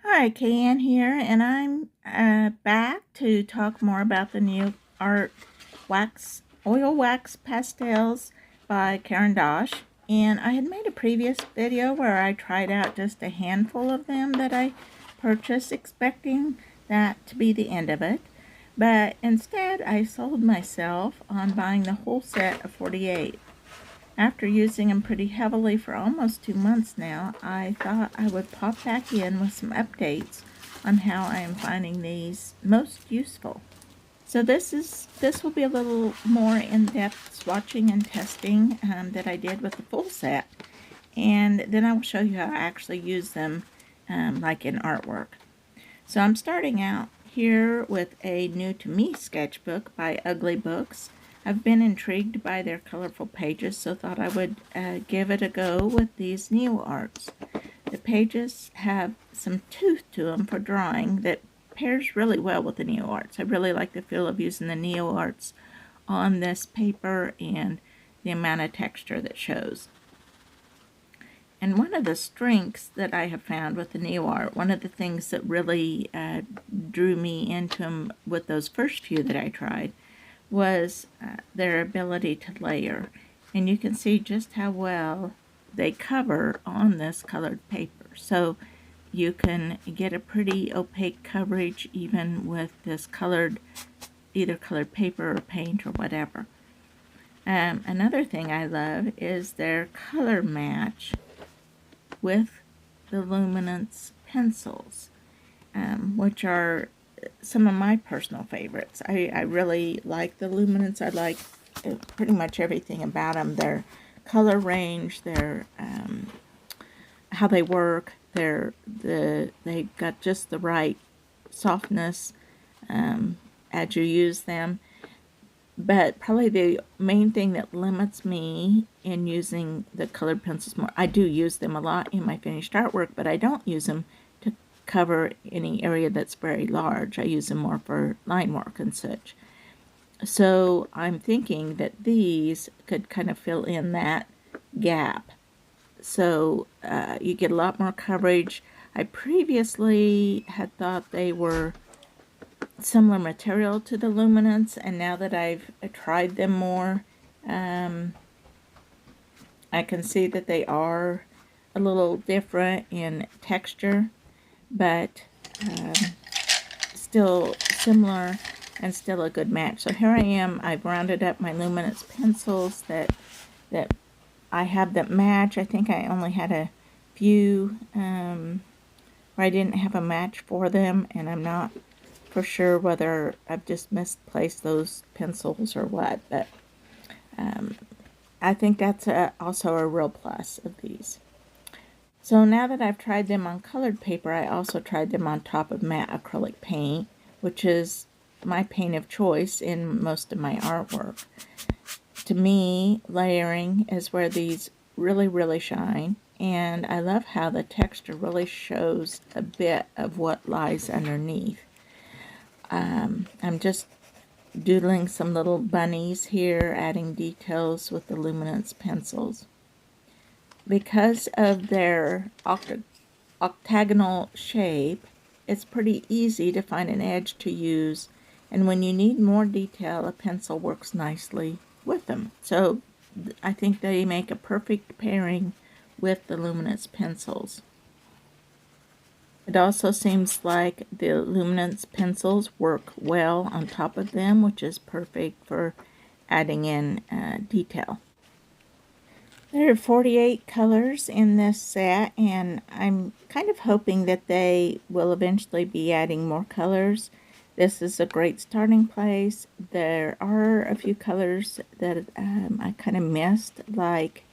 Hi, Caran here, and I'm back to talk more about the NeoArt Oil Wax Pastels by Caran. And I had made a previous video where I tried out just a handful of them that I purchased, expecting that to be the end of it. But instead, I sold myself on buying the whole set of 48. After using them pretty heavily for almost 2 months now, I thought I would pop back in with some updates on how I am finding these most useful. So this will be a little more in-depth swatching and testing that I did with the full set, and then I will show you how I actually use them like in artwork. So I'm starting out here with a new to me sketchbook by Ugly Books. I've been intrigued by their colorful pages, so thought I would give it a go with these NeoArts. The pages have some tooth to them for drawing that pairs really well with the NeoArts. I really like the feel of using the NeoArts on this paper and the amount of texture that shows. And one of the strengths that I have found with the NeoArt, one of the things that really drew me into them with those first few that I tried, was their ability to layer. And you can see just how well they cover on this colored paper. So you can get a pretty opaque coverage even with this colored, either colored paper or paint or whatever. Another thing I love is their color match with the luminance pencils, which are some of my personal favorites. I really like the luminance. I like pretty much everything about them. Their color range, their how they work. They got just the right softness as you use them. But probably the main thing that limits me in using the colored pencils more, I do use them a lot in my finished artwork, but I don't use them to cover any area that's very large. I use them more for line work and such. So I'm thinking that these could kind of fill in that gap. So you get a lot more coverage. I previously had thought they were similar material to the luminance, and now that I've tried them more, I can see that they are a little different in texture, but still similar and still a good match. So here I am. I've rounded up my luminance pencils that I have that match. I think I only had a few where I didn't have a match for them, and I'm not for sure whether I've just misplaced those pencils or what, but I think that's also a real plus of these. So now that I've tried them on colored paper, I also tried them on top of matte acrylic paint, which is my paint of choice in most of my artwork. To me, layering is where these really shine, and I love how the texture really shows a bit of what lies underneath. I'm just doodling some little bunnies here, adding details with the luminance pencils. Because of their octagonal shape, it's pretty easy to find an edge to use, and when you need more detail, a pencil works nicely with them. So I think they make a perfect pairing with the luminance pencils. It also seems like the luminance pencils work well on top of them, which is perfect for adding in detail. There are 48 colors in this set, and I'm kind of hoping that they will eventually be adding more colors. This is a great starting place. There are a few colors that I kind of missed, like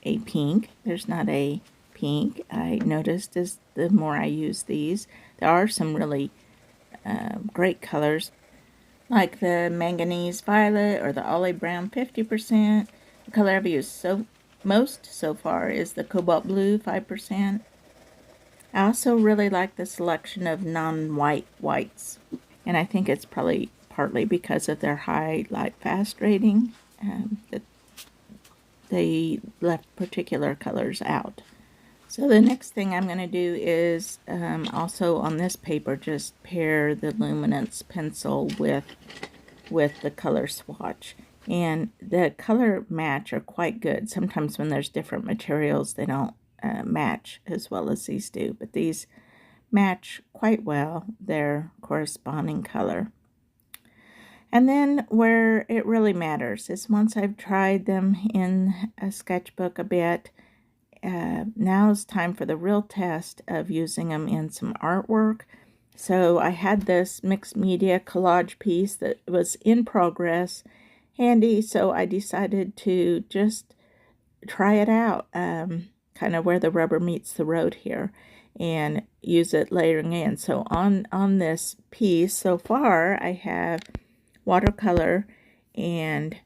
a pink. There's not a pink. I noticed as the more I use these, there are some really great colors, like the manganese violet or the olive brown 50%. The color I've used most so far is the cobalt blue 5%. I also really like the selection of non-white whites, and I think it's probably partly because of their high light fast rating that they left particular colors out. So the next thing I'm going to do is also on this paper just pair the luminance pencil with the color swatch. And the color match are quite good. Sometimes when there's different materials, they don't match as well as these do. But these match quite well their corresponding color. And then where it really matters is once I've tried them in a sketchbook a bit, now it's time for the real test of using them in some artwork. So I had this mixed media collage piece that was in progress handy, so I decided to just try it out, kind of where the rubber meets the road here, and use it layering in. So on this piece so far I have watercolor and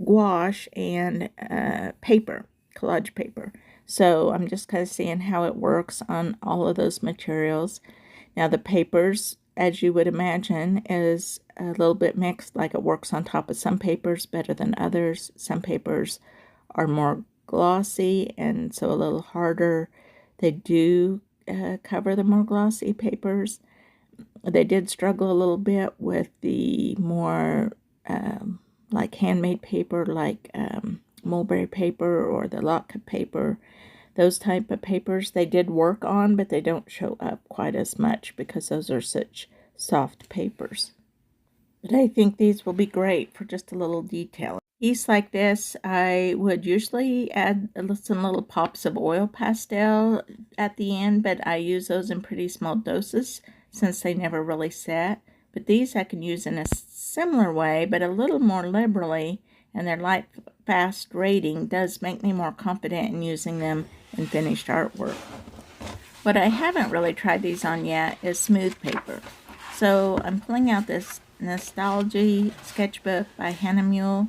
gouache and paper, collage paper. So I'm just kind of seeing how it works on all of those materials. Now the papers, as you would imagine, is a little bit mixed. Like it works on top of some papers better than others. Some papers are more glossy and so a little harder. They do cover the more glossy papers. They did struggle a little bit with the more like handmade paper, like mulberry paper or the Lotka paper. Those type of papers they did work on, but they don't show up quite as much because those are such soft papers. But I think these will be great for just a little detail. Piece like this, I would usually add some little pops of oil pastel at the end, but I use those in pretty small doses since they never really set. But these I can use in a similar way, but a little more liberally, and their light fast rating does make me more confident in using them in finished artwork. What I haven't really tried these on yet is smooth paper. So I'm pulling out this Nostalgia sketchbook by Hannah Mule,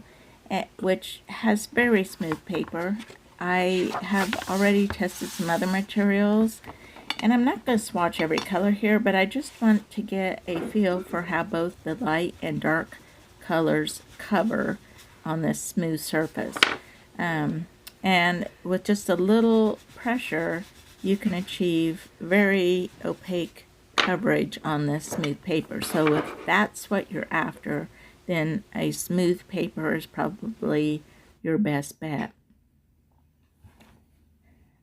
which has very smooth paper. I have already tested some other materials, and I'm not going to swatch every color here, but I just want to get a feel for how both the light and dark colors cover on this smooth surface. And with just a little pressure, you can achieve very opaque coverage on this smooth paper. So if that's what you're after, then a smooth paper is probably your best bet.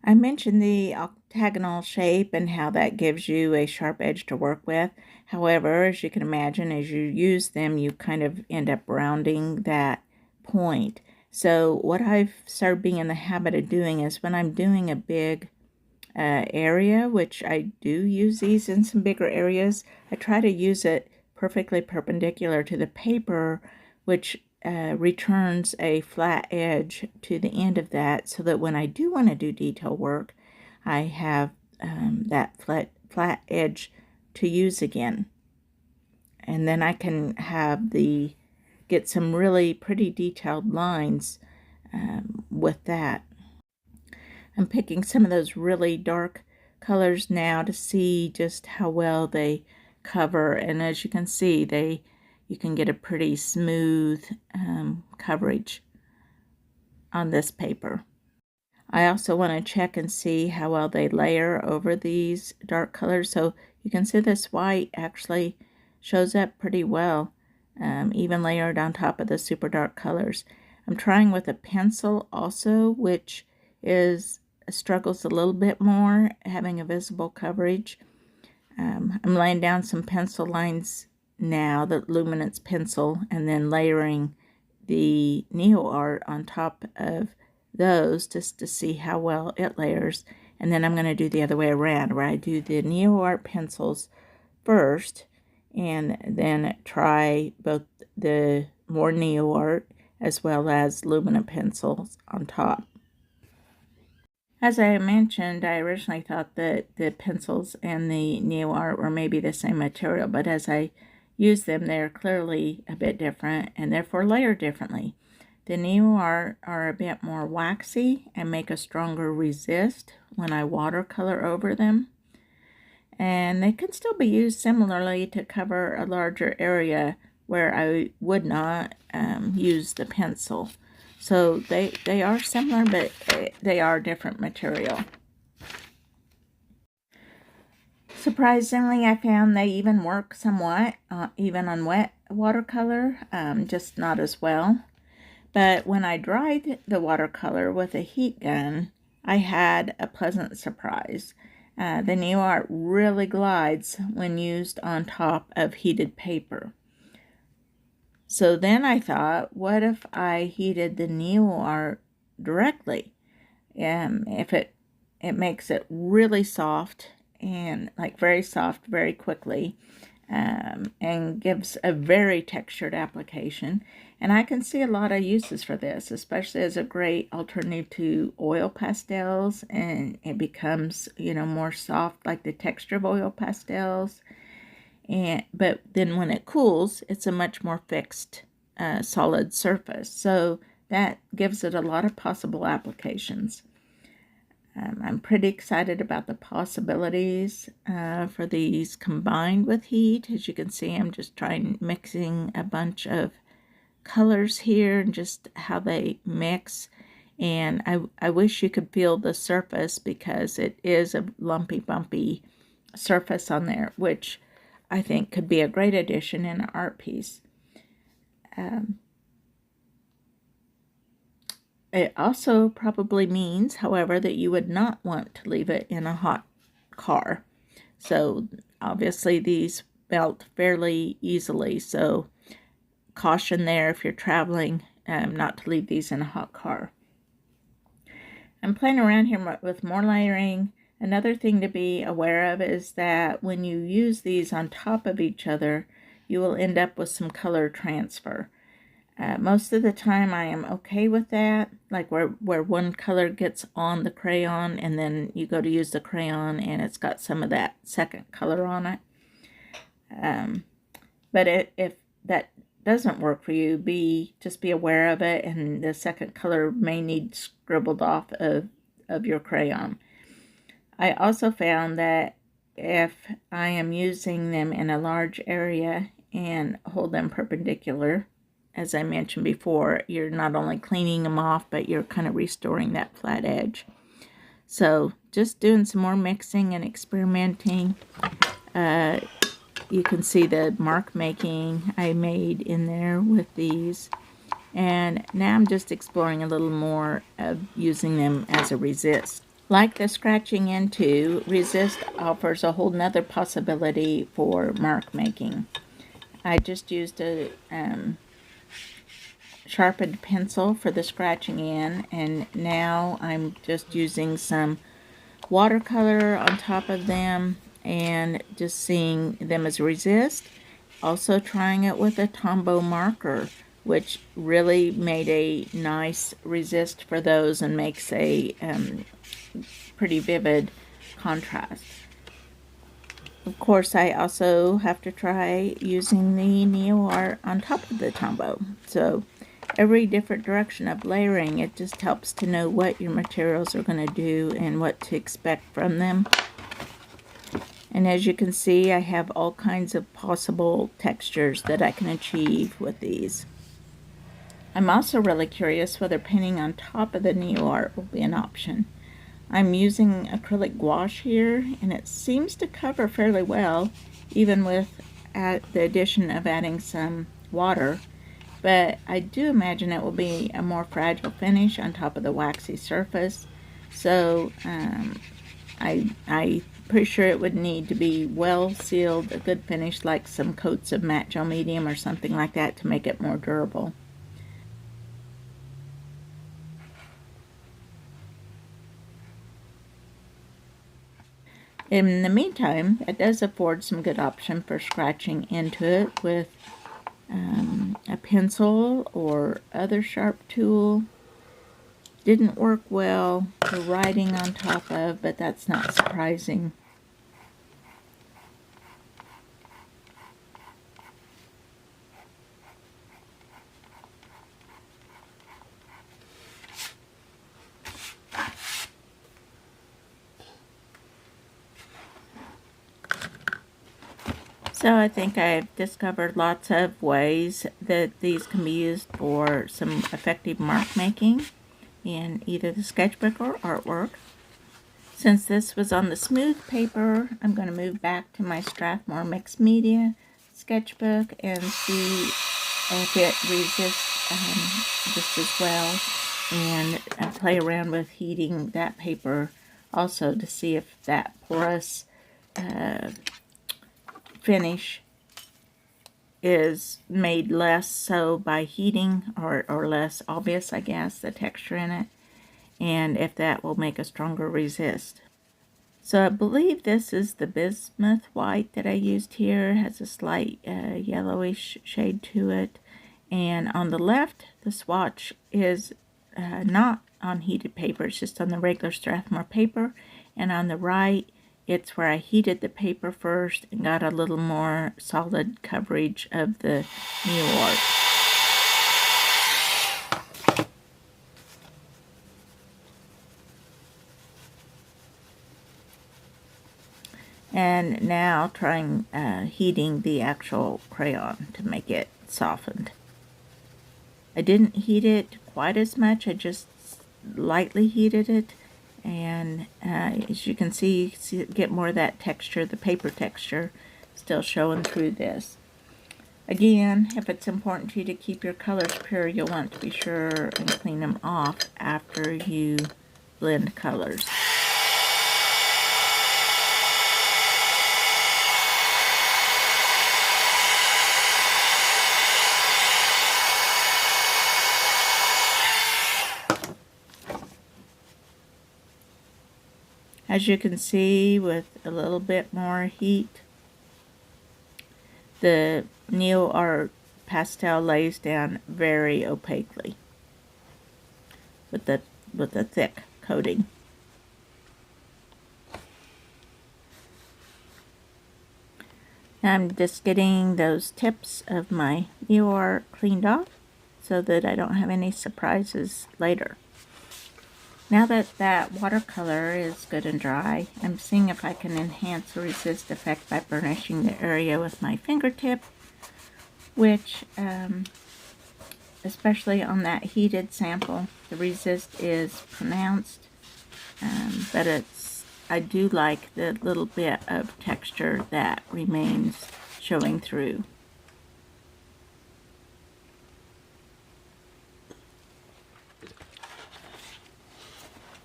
I mentioned the octagonal shape and how that gives you a sharp edge to work with. However, as you can imagine, as you use them, you kind of end up rounding that point. So what I've started being in the habit of doing is when I'm doing a big area, which I do use these in some bigger areas, I try to use it perfectly perpendicular to the paper, which returns a flat edge to the end of that, so that when I do want to do detail work, I have that flat edge to use again. And then I can have get some really pretty detailed lines with that. I'm picking some of those really dark colors now to see just how well they cover, and as you can see, you can get a pretty smooth coverage on this paper. I also want to check and see how well they layer over these dark colors. So you can see this white actually shows up pretty well, even layered on top of the super dark colors. I'm trying with a pencil also, which struggles a little bit more, having a visible coverage. I'm laying down some pencil lines now, the luminance pencil, and then layering the NeoArt on top of those just to see how well it layers. And then I'm going to do the other way around, where I do the NeoArt pencils first and then try both the more NeoArt as well as luminant pencils on top. As I mentioned, I originally thought that the pencils and the NeoArt were maybe the same material, but as I use them, they're clearly a bit different and therefore layer differently. The NeoArt are a bit more waxy and make a stronger resist when I watercolor over them. And they can still be used similarly to cover a larger area where I would not use the pencil. So they are similar, but they are different material. Surprisingly, I found they even work somewhat, even on wet watercolor, just not as well. But when I dried the watercolor with a heat gun, I had a pleasant surprise. The NeoArt really glides when used on top of heated paper. So then I thought, what if I heated the NeoArt directly? If it makes it really soft, and like very soft very quickly, and gives a very textured application. And I can see a lot of uses for this, especially as a great alternative to oil pastels, and it becomes, more soft like the texture of oil pastels. But then when it cools, it's a much more fixed, solid surface. So that gives it a lot of possible applications. I'm pretty excited about the possibilities for these combined with heat. As you can see, I'm just mixing a bunch of colors here and just how they mix. And I wish you could feel the surface, because it is a lumpy, bumpy surface on there, which I think could be a great addition in an art piece. It also probably means, however, that you would not want to leave it in a hot car. So obviously these melt fairly easily, so caution there if you're traveling, not to leave these in a hot car. I'm playing around here with more layering. Another thing to be aware of is that when you use these on top of each other, you will end up with some color transfer. Most of the time I am okay with that, like where one color gets on the crayon and then you go to use the crayon and it's got some of that second color on it. But if that doesn't work for you, just be aware of it, and the second color may need scribbled off of your crayon. I also found that if I am using them in a large area and hold them perpendicular, as I mentioned before, you're not only cleaning them off, but you're kind of restoring that flat edge. So just doing some more mixing and experimenting. You can see the mark making I made in there with these. And now I'm just exploring a little more of using them as a resist. Like the scratching into, resist offers a whole nother possibility for mark making. I just used a sharpened pencil for the scratching in, and now I'm just using some watercolor on top of them and just seeing them as resist. Also trying it with a Tombow marker, which really made a nice resist for those and makes a pretty vivid contrast. Of course, I also have to try using the NeoArt on top of the Tombow. So every different direction of layering, it just helps to know what your materials are going to do and what to expect from them. And as you can see, I have all kinds of possible textures that I can achieve with these. I'm also really curious whether painting on top of the NeoArt will be an option. I'm using acrylic gouache here, and it seems to cover fairly well, even with the addition of adding some water. But I do imagine it will be a more fragile finish on top of the waxy surface. So I'm pretty sure it would need to be well sealed, a good finish, like some coats of matte gel medium or something like that, to make it more durable. In the meantime, it does afford some good option for scratching into it with a pencil or other sharp tool. Didn't work well for writing on top of, but that's not surprising. So I think I've discovered lots of ways that these can be used for some effective mark making in either the sketchbook or artwork. Since this was on the smooth paper, I'm going to move back to my Strathmore Mixed Media sketchbook and see if it resists just as well, and play around with heating that paper also to see if that porous finish is made less so by heating, or less obvious, I guess, the texture in it, and if that will make a stronger resist. So I believe this is the bismuth white that I used here. It has a slight yellowish shade to it. And on the left, the swatch is not on heated paper. It's just on the regular Strathmore paper. And on the right, it's where I heated the paper first and got a little more solid coverage of the NeoArt. And now trying heating the actual crayon to make it softened. I didn't heat it quite as much, I just lightly heated it, and as you can see, get more of that texture, the paper texture, still showing through this. Again, if it's important to you to keep your colors pure, you'll want to be sure and clean them off after you blend colors. As you can see, with a little bit more heat, the NeoArt pastel lays down very opaquely with a thick coating. I'm just getting those tips of my NeoArt cleaned off so that I don't have any surprises later. Now that that watercolor is good and dry, I'm seeing if I can enhance the resist effect by burnishing the area with my fingertip, which, especially on that heated sample, the resist is pronounced, but I do like the little bit of texture that remains showing through.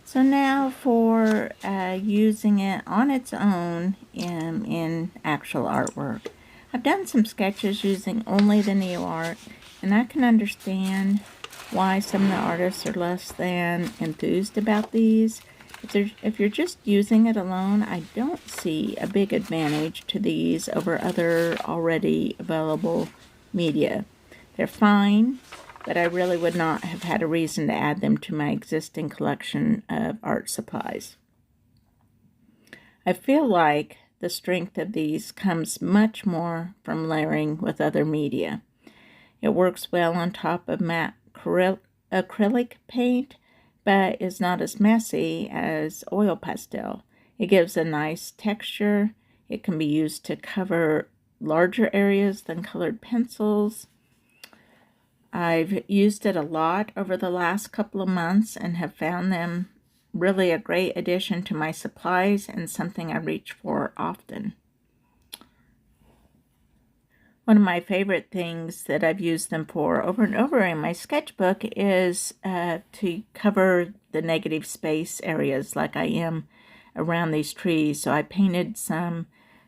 So now for using it on its own in actual artwork. I've done some sketches using only the NeoArt, and I can understand why some of the artists are less than enthused about these. If you're just using it alone, I don't see a big advantage to these over other already available media. They're fine, but I really would not have had a reason to add them to my existing collection of art supplies. I feel like the strength of these comes much more from layering with other media. It works well on top of matte acrylic paint, but is not as messy as oil pastel. It gives a nice texture. It can be used to cover larger areas than colored pencils. I've used it a lot over the last couple of months and have found them really a great addition to my supplies and something I reach for often. One of my favorite things that I've used them for over and over in my sketchbook is to cover the negative space areas like I am around these trees. So I painted an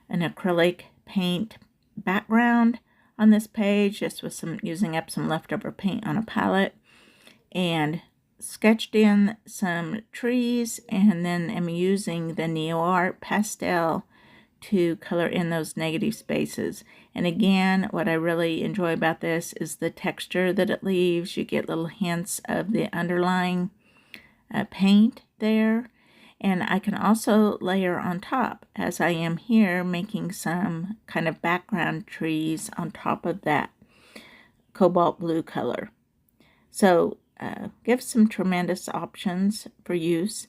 acrylic paint background on this page, just with using up some leftover paint on a palette, and sketched in some trees, and then am using the NeoArt pastel to color in those negative spaces. And again, what I really enjoy about this is the texture that it leaves. You get little hints of the underlying paint there. And I can also layer on top, as I am here, making some kind of background trees on top of that cobalt blue color. So gives some tremendous options for use.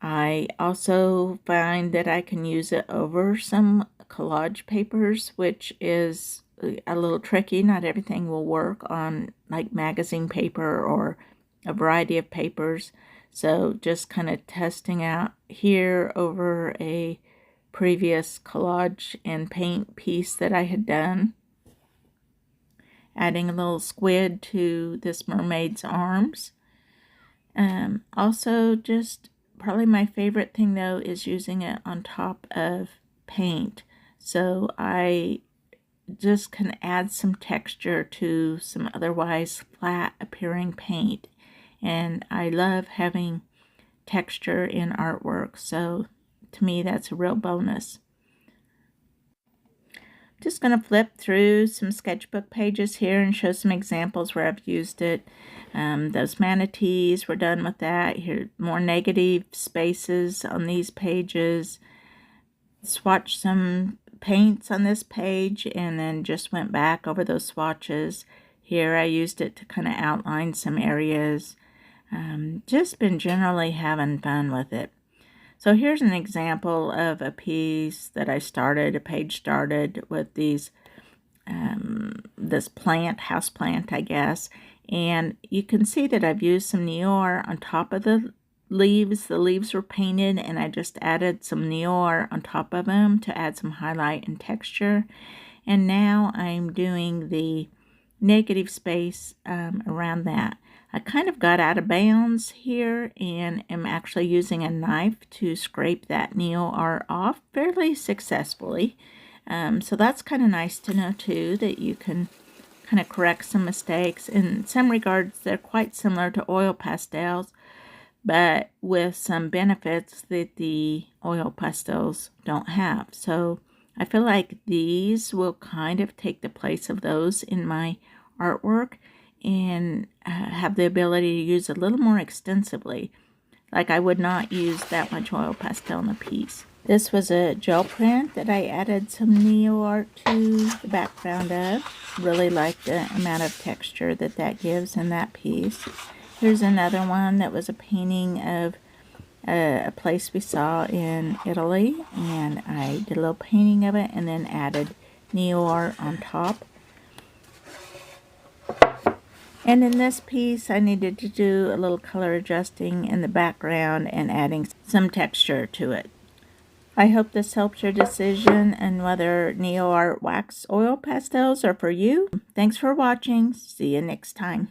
I also find that I can use it over some collage papers, which is a little tricky. Not everything will work on like magazine paper or a variety of papers. So just kind of testing out here over a previous collage and paint piece that I had done. Adding a little squid to this mermaid's arms. Also, just probably my favorite thing though is using it on top of paint. So I just can add some texture to some otherwise flat appearing paint. And I love having texture in artwork, so to me that's a real bonus. Just going to flip through some sketchbook pages here and show some examples where I've used it. Those manatees, we're done with that. Here, more negative spaces on these pages. Swatched some paints on this page and then just went back over those swatches. Here I used it to kind of outline some areas. Just been generally having fun with it. So here's an example of a piece that I started, a page started with these, this plant, house plant, I guess. And you can see that I've used some NeoArt on top of the leaves. The leaves were painted and I just added some NeoArt on top of them to add some highlight and texture. And now I'm doing the negative space around that. I kind of got out of bounds here and am actually using a knife to scrape that NeoArt off fairly successfully. So that's kind of nice to know too, that you can kind of correct some mistakes. In some regards, they're quite similar to oil pastels, but with some benefits that the oil pastels don't have. So I feel like these will kind of take the place of those in my artwork and have the ability to use a little more extensively. Like I would not use that much oil pastel in a piece. This was a gel print that I added some NeoArt to the background of. Really like the amount of texture that that gives in that piece. Here's another one that was a painting of a place we saw in Italy, and I did a little painting of it and then added NeoArt on top. And in this piece, I needed to do a little color adjusting in the background and adding some texture to it. I hope this helps your decision on whether NeoArt wax oil pastels are for you. Thanks for watching. See you next time.